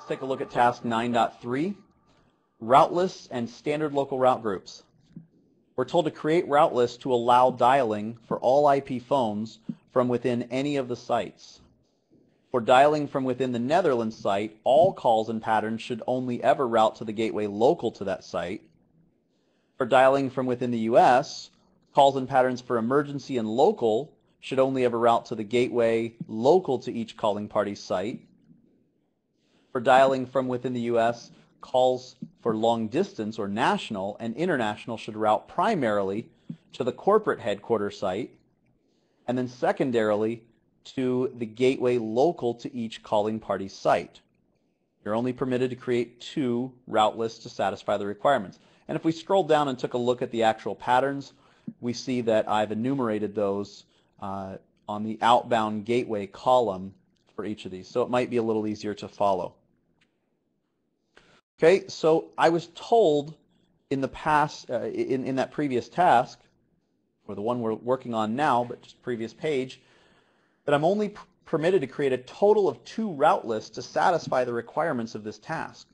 Let's take a look at task 9.3, route lists and standard local route groups. We're told to create route lists to allow dialing for all IP phones from within any of the sites. For dialing from within the Netherlands site, all calls and patterns should only ever route to the gateway local to that site. For dialing from within the US, calls and patterns for emergency and local should only ever route to the gateway local to each calling party's site. For dialing from within the US, calls for long distance or national and international should route primarily to the corporate headquarters site, and then secondarily to the gateway local to each calling party's site. You're only permitted to create 2 route lists to satisfy the requirements. And if we scroll down and took a look at the actual patterns, we see that I've enumerated those on the outbound gateway column for each of these, so it might be a little easier to follow. Okay, so I was told in the past, in that previous task, or the one we're working on now, but just previous page, that I'm only permitted to create a total of 2 route lists to satisfy the requirements of this task.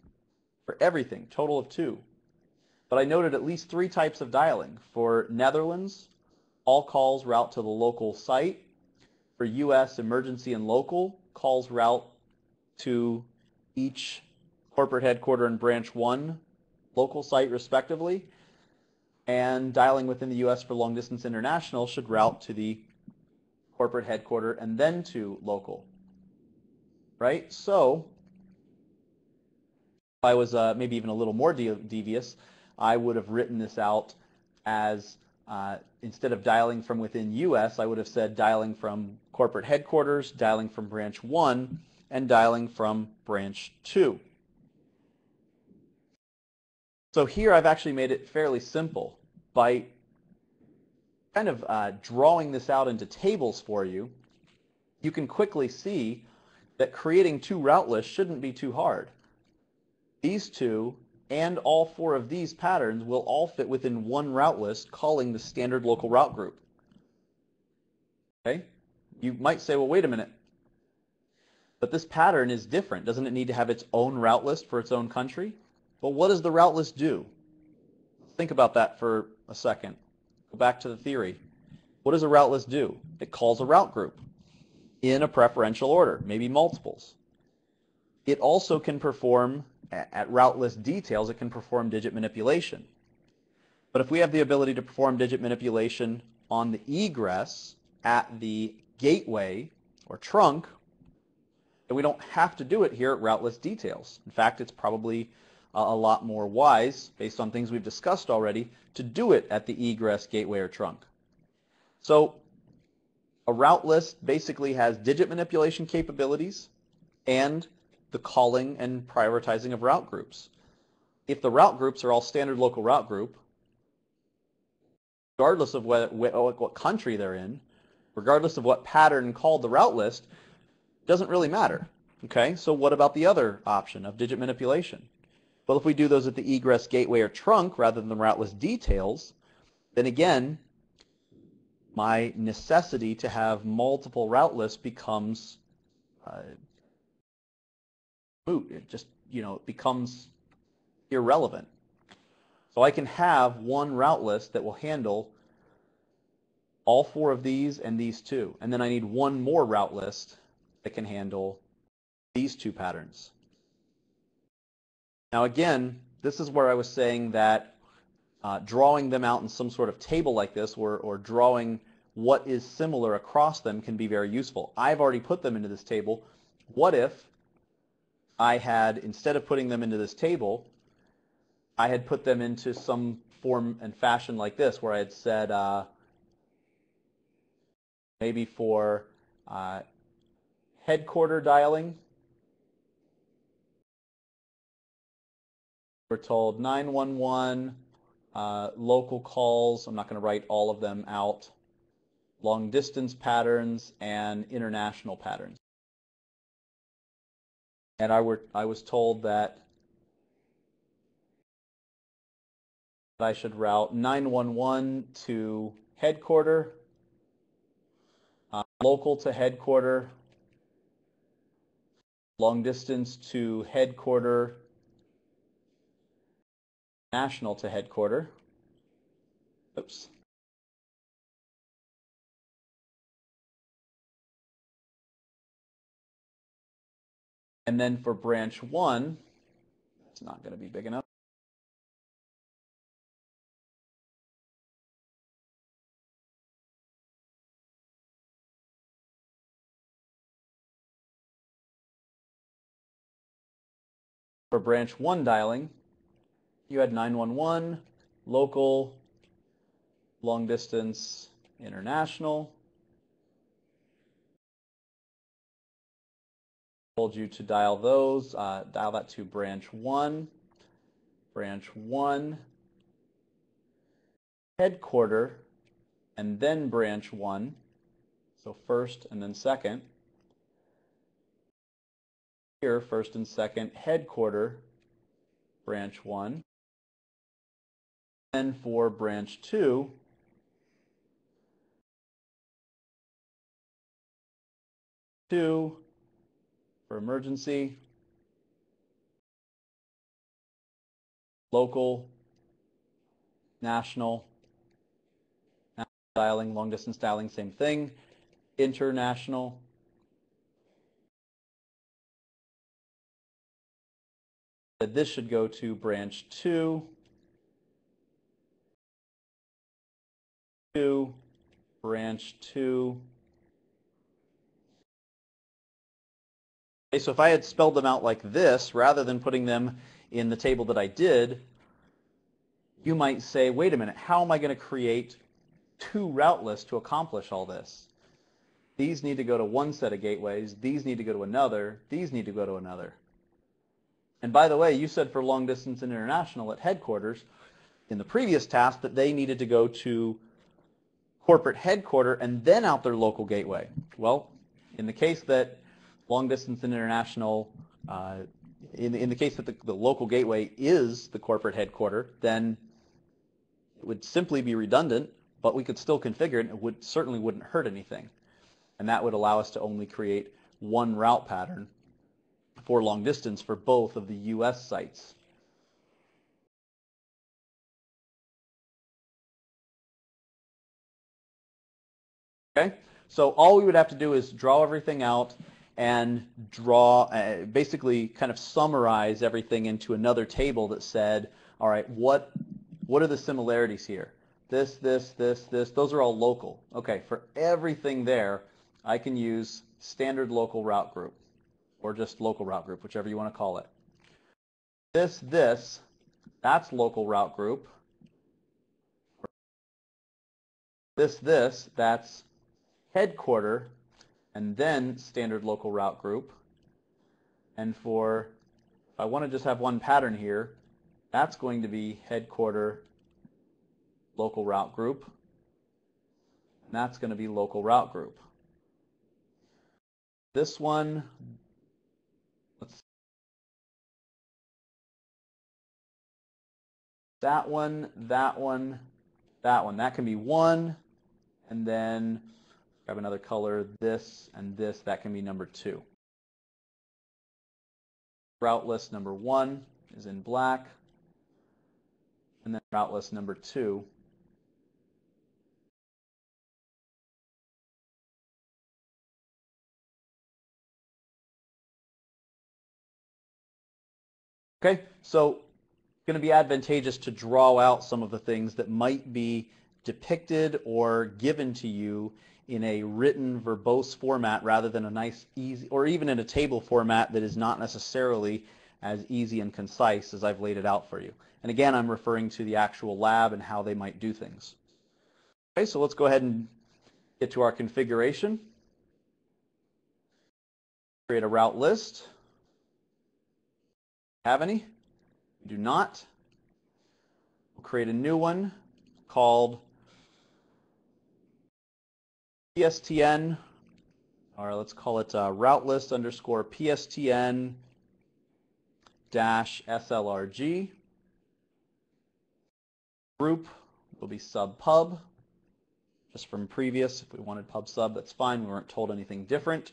For everything, total of 2. But I noted at least 3 types of dialing. For Netherlands, all calls route to the local site. For US emergency and local, calls route to each corporate headquarter and branch 1 local site respectively. And dialing within the US for long distance international should route to the corporate headquarter and then to local. Right? So if I was maybe even a little more devious, I would have written this out as instead of dialing from within US, I would have said dialing from corporate headquarters, dialing from branch 1, and dialing from branch 2. So here I've actually made it fairly simple by kind of drawing this out into tables for you. You can quickly see that creating 2 route lists shouldn't be too hard. These 2 and all 4 of these patterns will all fit within 1 route list calling the standard local route group. Okay? You might say, well, wait a minute, but this pattern is different. Doesn't it need to have its own route list for its own country? Well, what does the route list do? Think about that for a second. Go back to the theory. What does a route list do? It calls a route group in a preferential order, maybe multiples. It also can perform, at route list details, it can perform digit manipulation. But if we have the ability to perform digit manipulation on the egress at the gateway or trunk, then we don't have to do it here at route list details. In fact, it's probably a lot more wise, based on things we've discussed already, to do it at the egress, gateway, or trunk. So a route list basically has digit manipulation capabilities and the calling and prioritizing of route groups. If the route groups are all standard local route group, regardless of what country they're in, regardless of what pattern called the route list, doesn't really matter. Okay, so what about the other option of digit manipulation? Well, if we do those at the egress, gateway, or trunk rather than the route list details, then again, my necessity to have multiple route lists becomes moot. It just, it becomes irrelevant. So I can have 1 route list that will handle all 4 of these and these 2. And then I need 1 more route list that can handle these 2 patterns. Now again, this is where I was saying that drawing them out in some sort of table like this, or drawing what is similar across them, can be very useful. I've already put them into this table. What if I had, instead of putting them into this table, I had put them into some form and fashion like this, where I had said maybe for headquarter dialing, we're told 911, local calls, I'm not going to write all of them out, long distance patterns, and international patterns. And I was told that I should route 911 to headquarter, local to headquarter, long distance to headquarter, national to headquarter. Oops. And then for branch 1, it's not going to be big enough. For branch 1 dialing, you had 911, local, long distance, international. Told you to dial those, dial that to branch 1, headquarter, and then branch 1, so first and then second. Here, first and second, headquarter, branch 1. And for branch 2, for emergency, local, national dialing, long distance dialing, same thing, international, this should go to branch 2, branch 2. Okay, so if I had spelled them out like this, rather than putting them in the table that I did, you might say, wait a minute, how am I going to create 2 route lists to accomplish all this? These need to go to one set of gateways, these need to go to another, these need to go to another. And by the way, you said for long distance and international at headquarters in the previous task that they needed to go to corporate headquarters and then out their local gateway. Well, in the case that long distance and international, in the case that the local gateway is the corporate headquarters, then it would simply be redundant, but we could still configure it, and it certainly wouldn't hurt anything. And that would allow us to only create one route pattern for long distance for both of the US sites. Okay, so all we would have to do is draw everything out and draw, basically kind of summarize everything into another table that said, all right, what are the similarities here? This, those are all local. Okay, for everything there, I can use standard local route group, or just local route group, whichever you want to call it. This, that's local route group. This, that's headquarter, and then standard local route group. And for, if I want to just have one pattern here, that's going to be headquarter local route group, and that's going to be local route group. This one, let's see. That one, that can be 1, and then grab another color, this and this, that can be number 2. Route list number 1 is in black, and then route list number 2 . Okay, so it's going to be advantageous to draw out some of the things that might be depicted or given to you in a written verbose format rather than a nice, easy, or even in a table format that is not necessarily as easy and concise as I've laid it out for you. And again, I'm referring to the actual lab and how they might do things. Okay, so let's go ahead and get to our configuration. Create a route list. Have any? Do not. We'll create a new one called PSTN, or let's call it route list underscore PSTN dash SLRG. Group will be sub pub, just from previous. If we wanted pub sub, that's fine. We weren't told anything different.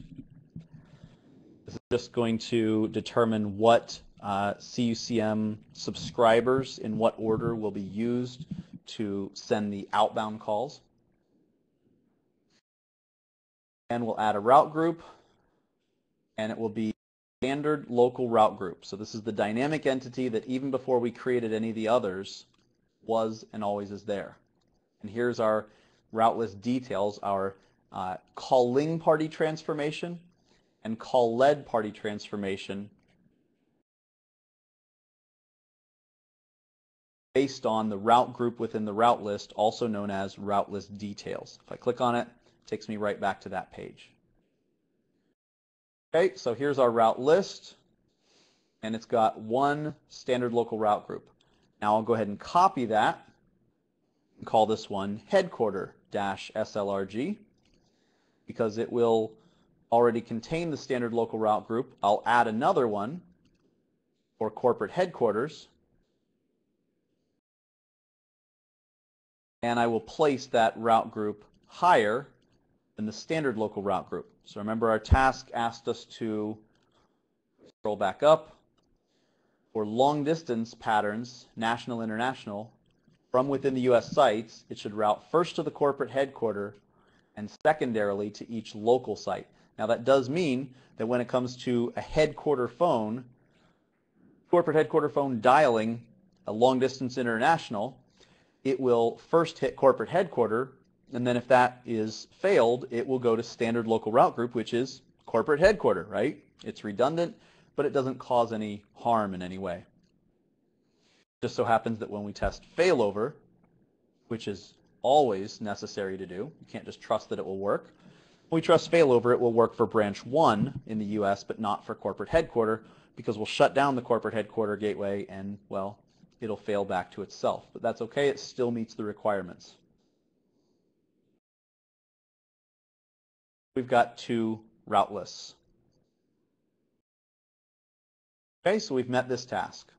This is just going to determine what CUCM subscribers in what order will be used to send the outbound calls. And we'll add a route group, and it will be standard local route group. So this is the dynamic entity that even before we created any of the others was and always is there. And here's our route list details, our calling party transformation and call led party transformation based on the route group within the route list, also known as route list details. If I click on it, it takes me right back to that page. Okay, so here's our route list, and it's got one standard local route group. Now I'll go ahead and copy that and call this one headquarter-SLRG because it will already contain the standard local route group. I'll add another one for corporate headquarters, and I will place that route group higher than the standard local route group. So remember, our task asked us to scroll back up. For long distance patterns, national, international, from within the US sites, it should route first to the corporate headquarters and secondarily to each local site. Now that does mean that when it comes to a headquarter phone, corporate headquarter phone dialing a long distance international, it will first hit corporate headquarter, and then if that is failed, it will go to standard local route group, which is corporate headquarter, right? It's redundant, but it doesn't cause any harm in any way. Just so happens that when we test failover, which is always necessary to do, you can't just trust that it will work. When we trust failover, it will work for branch 1 in the US, but not for corporate headquarter, because we'll shut down the corporate headquarter gateway and, well, it'll fail back to itself. But that's okay, it still meets the requirements. We've got 2 route lists. Okay, so we've met this task.